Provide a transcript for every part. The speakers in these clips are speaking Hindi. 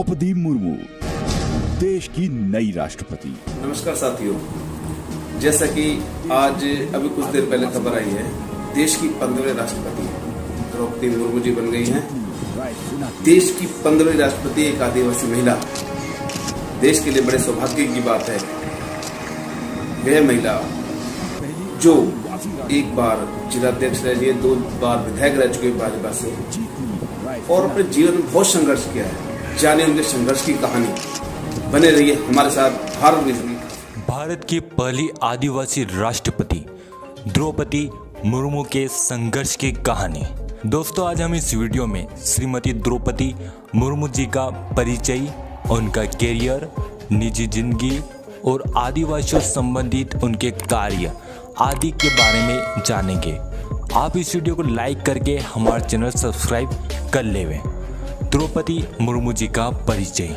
द्रौपदी मुर्मू देश की नई राष्ट्रपति। नमस्कार साथियों, जैसा कि आज अभी कुछ देर पहले खबर आई है, देश की 15वीं राष्ट्रपति द्रौपदी मुर्मू जी बन गई हैं। देश की 15वीं राष्ट्रपति एक आदिवासी महिला। देश के लिए बड़े सौभाग्य की बात है। वह महिला जो एक बार जिलाध्यक्ष रह रही है, 2 बार विधायक रह चुके भाजपा से, और अपने जीवन में बहुत संघर्ष किया है। जाने उनके संघर्ष की कहानी। बने रहिए हमारे साथ भारत की पहली आदिवासी राष्ट्रपति द्रौपदी मुर्मू के संघर्ष की कहानी। दोस्तों, आज हम इस वीडियो में श्रीमती द्रौपदी मुर्मू जी का परिचय, उनका कैरियर, निजी जिंदगी और आदिवासियों संबंधित उनके कार्य आदि के बारे में जानेंगे। आप इस वीडियो को लाइक करके हमारा चैनल सब्सक्राइब कर लेवें। द्रौपदी मुर्मू जी का परिचय।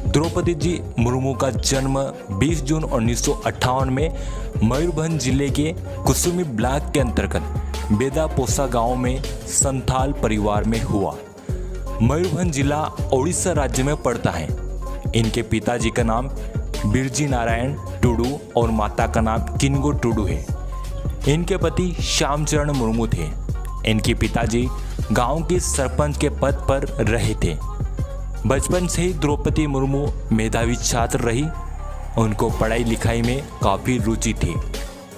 द्रौपदी जी मुर्मू का जन्म 20 जून 1958 में मयूरभंज जिले के कुसुमी ब्लॉक के अंतर्गत बेदापोसा गांव में संथाल परिवार में हुआ। मयूरभंज जिला ओडिशा राज्य में पड़ता है। इनके पिताजी का नाम बिरजी नारायण टुडू और माता का नाम किन्गो टुडू है। इनके पति श्यामचरण मुर्मू थे। इनके पिताजी गांव के सरपंच के पद पर रहे थे। बचपन से ही द्रौपदी मुर्मू मेधावी छात्र रही। उनको पढ़ाई लिखाई में काफ़ी रुचि थी।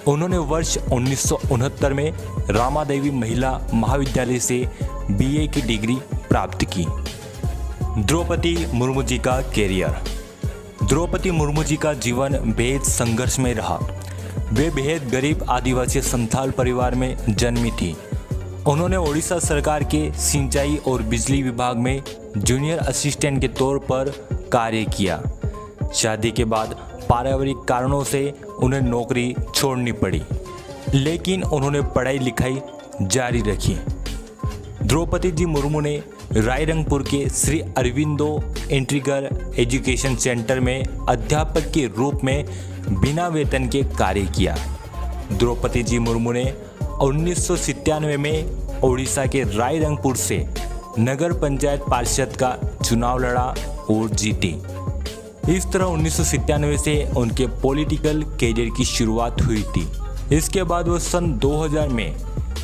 उन्होंने वर्ष 1969 में रामादेवी महिला महाविद्यालय से बीए की डिग्री प्राप्त की। द्रौपदी मुर्मू जी का कैरियर। द्रौपदी मुर्मू जी का जीवन बेहद संघर्ष में रहा। वे बेहद गरीब आदिवासी संथाल परिवार में जन्मी थी। उन्होंने ओडिशा सरकार के सिंचाई और बिजली विभाग में जूनियर असिस्टेंट के तौर पर कार्य किया। शादी के बाद पारिवारिक कारणों से उन्हें नौकरी छोड़नी पड़ी, लेकिन उन्होंने पढ़ाई लिखाई जारी रखी। द्रौपदी जी मुर्मू ने रायरंगपुर के Shri Aurobindo integral education centre में अध्यापक के रूप में बिना वेतन के कार्य किया। द्रौपदी जी मुर्मू ने 1997 में ओडिशा के रायरंगपुर से नगर पंचायत पार्षद का चुनाव लड़ा और जीती। इस तरह 1997 से उनके पॉलिटिकल कैरियर की शुरुआत हुई थी। इसके बाद वो सन 2000 में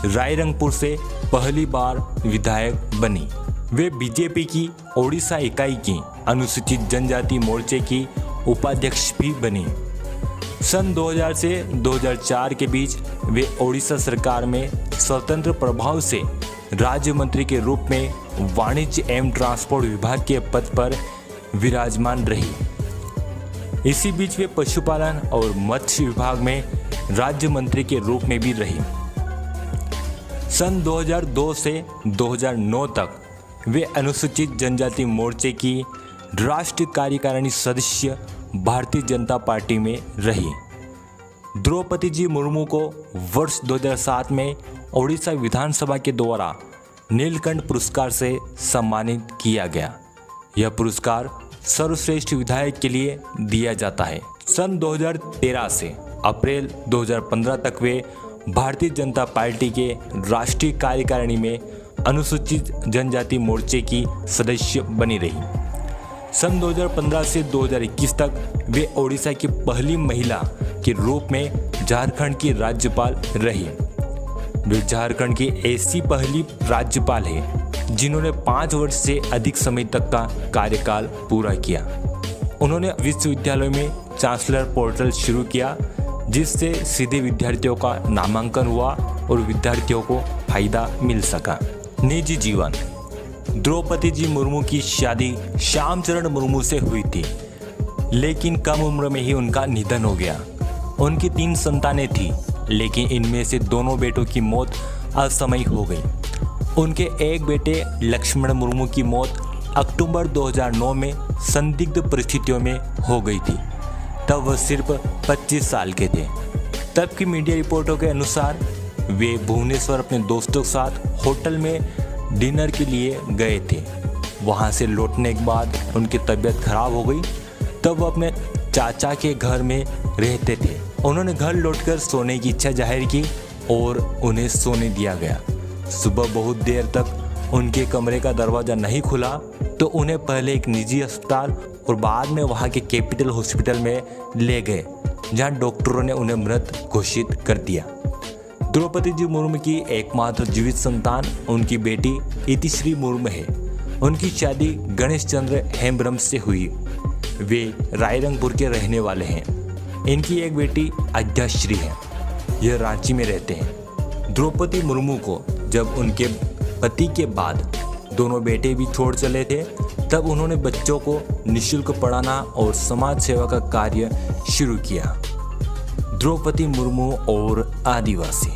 रायरंगपुर से पहली बार विधायक बनी। वे बीजेपी की ओडिशा इकाई की अनुसूचित जनजाति मोर्चे की उपाध्यक्ष भी बनी। सन 2000 से 2004 के बीच वे ओडिशा सरकार में स्वतंत्र प्रभाव से राज्य मंत्री के रूप में वाणिज्य एवं ट्रांसपोर्ट विभाग के पद पर विराजमान रही। इसी बीच वे पशुपालन और मत्स्य विभाग में राज्य मंत्री के रूप में भी रही। सन 2002 से 2009 तक वे अनुसूचित जनजाति मोर्चे की राष्ट्रीय कार्यकारिणी सदस्य भारतीय जनता पार्टी में रही। द्रौपदी जी मुर्मू को वर्ष 2007 में ओडिशा विधानसभा के द्वारा नीलकंठ पुरस्कार से सम्मानित किया गया। यह पुरस्कार सर्वश्रेष्ठ विधायक के लिए दिया जाता है। सन 2013 से अप्रैल 2015 तक वे भारतीय जनता पार्टी के राष्ट्रीय कार्यकारिणी में अनुसूचित जनजाति मोर्चे की सदस्य बनी रही। सन 2015 से 2021 तक वे ओडिशा की पहली महिला के रूप में झारखंड की राज्यपाल रही। वे झारखंड की ऐसी पहली राज्यपाल है जिन्होंने 5 वर्ष से अधिक समय तक का कार्यकाल पूरा किया। उन्होंने विश्वविद्यालय में चांसलर पोर्टल शुरू किया, जिससे सीधे विद्यार्थियों का नामांकन हुआ और विद्यार्थियों को फायदा मिल सका। निजी जीवन। द्रौपदी जी मुर्मू की शादी श्यामचरण मुर्मू से हुई थी, लेकिन कम उम्र में ही उनका निधन हो गया। उनकी 3 संतानें थीं, लेकिन इनमें से दोनों बेटों की मौत असमय हो गई। उनके एक बेटे लक्ष्मण मुर्मू की मौत अक्टूबर 2009 में संदिग्ध परिस्थितियों में हो गई थी। तब वह सिर्फ 25 साल के थे। तब की मीडिया रिपोर्टों के अनुसार वे भुवनेश्वर अपने दोस्तों के साथ होटल में डिनर के लिए गए थे। वहां से लौटने के बाद उनकी तबीयत खराब हो गई। तब वो अपने चाचा के घर में रहते थे। उन्होंने घर लौटकर सोने की इच्छा जाहिर की और उन्हें सोने दिया गया। सुबह बहुत देर तक उनके कमरे का दरवाज़ा नहीं खुला तो उन्हें पहले एक निजी अस्पताल और बाद में वहां के कैपिटल हॉस्पिटल में ले गए, जहां डॉक्टरों ने उन्हें मृत घोषित कर दिया। द्रौपदी जी मुर्मू की एकमात्र जीवित संतान उनकी बेटी इतिश्री मुर्मू है। उनकी शादी गणेश चंद्र हेम्ब्रम से हुई। वे रायरंगपुर के रहने वाले हैं। इनकी एक बेटी आद्याश्री है। यह रांची में रहते हैं। द्रौपदी मुर्मू को जब उनके पति के बाद दोनों बेटे भी छोड़ चले थे, तब उन्होंने बच्चों को निःशुल्क पढ़ाना और समाज सेवा का कार्य शुरू किया। द्रौपदी मुर्मू और आदिवासी।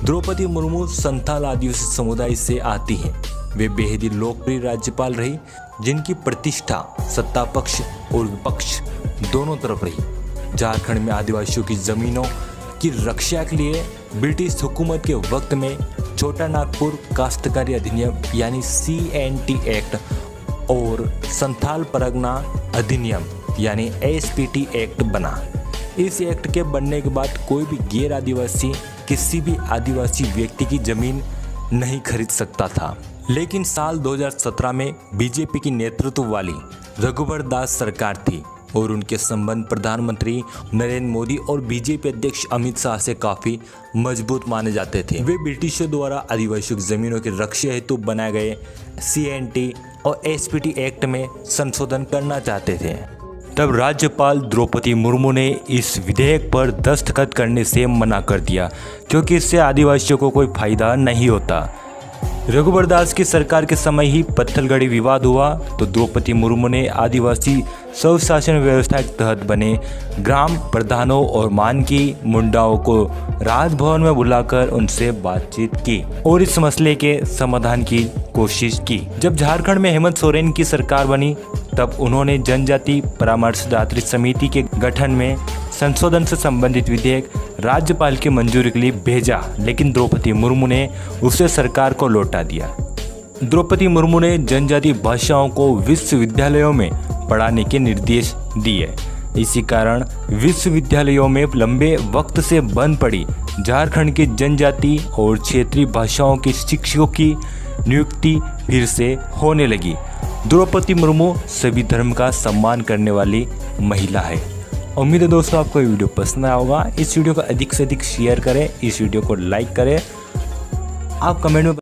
द्रौपदी मुर्मू संथाल आदिवासी समुदाय से आती हैं। वे बेहद ही लोकप्रिय राज्यपाल रही, जिनकी प्रतिष्ठा सत्ता पक्ष और विपक्ष दोनों तरफ रही। झारखंड में आदिवासियों की जमीनों की रक्षा के लिए ब्रिटिश हुकूमत के वक्त में छोटा नागपुर काश्तकारी अधिनियम यानी CNT एक्ट और संथाल परगना अधिनियम यानी SPT एक्ट बना। इस एक्ट के बनने के बाद कोई भी गैर आदिवासी किसी भी आदिवासी व्यक्ति की जमीन नहीं खरीद सकता था। लेकिन साल 2017 में बीजेपी की नेतृत्व वाली रघुवर दास सरकार थी और उनके संबंध प्रधानमंत्री नरेंद्र मोदी और बीजेपी अध्यक्ष अमित शाह से काफी मजबूत माने जाते थे। वे ब्रिटिशों द्वारा आदिवासियों की जमीनों की रक्षा हेतु बनाए गए CNT और SPT एक्ट में संशोधन करना चाहते थे। तब राज्यपाल द्रौपदी मुर्मू ने इस विधेयक पर दस्तखत करने से मना कर दिया, क्योंकि इससे आदिवासियों को कोई फायदा नहीं होता। रघुवर दास की सरकार के समय ही पत्थलगड़ी विवाद हुआ तो द्रौपदी मुर्मू ने आदिवासी स्वशासन व्यवस्था के तहत बने ग्राम प्रधानों और मानकी मुंडाओं को राजभवन में बुलाकर उनसे बातचीत की और इस मसले के समाधान की कोशिश की। जब झारखंड में हेमंत सोरेन की सरकार बनी, तब उन्होंने जनजाति परामर्शदात्री समिति के गठन में संशोधन से संबंधित विधेयक राज्यपाल की मंजूरी के लिए भेजा, लेकिन द्रौपदी मुर्मू ने उसे सरकार को लौटा दिया। द्रौपदी मुर्मू ने जनजाति भाषाओं को विश्वविद्यालयों में पढ़ाने के निर्देश दिए। इसी कारण विश्वविद्यालयों में लंबे वक्त से बंद पड़ी झारखंड की जनजाति और क्षेत्रीय भाषाओं के शिक्षकों की नियुक्ति फिर से होने लगी। द्रौपदी मुर्मू सभी धर्म का सम्मान करने वाली महिला है। उम्मीद है दोस्तों आपको ये वीडियो पसंद आया होगा। इस वीडियो को अधिक से अधिक शेयर करें, इस वीडियो को लाइक करें। आप कमेंट में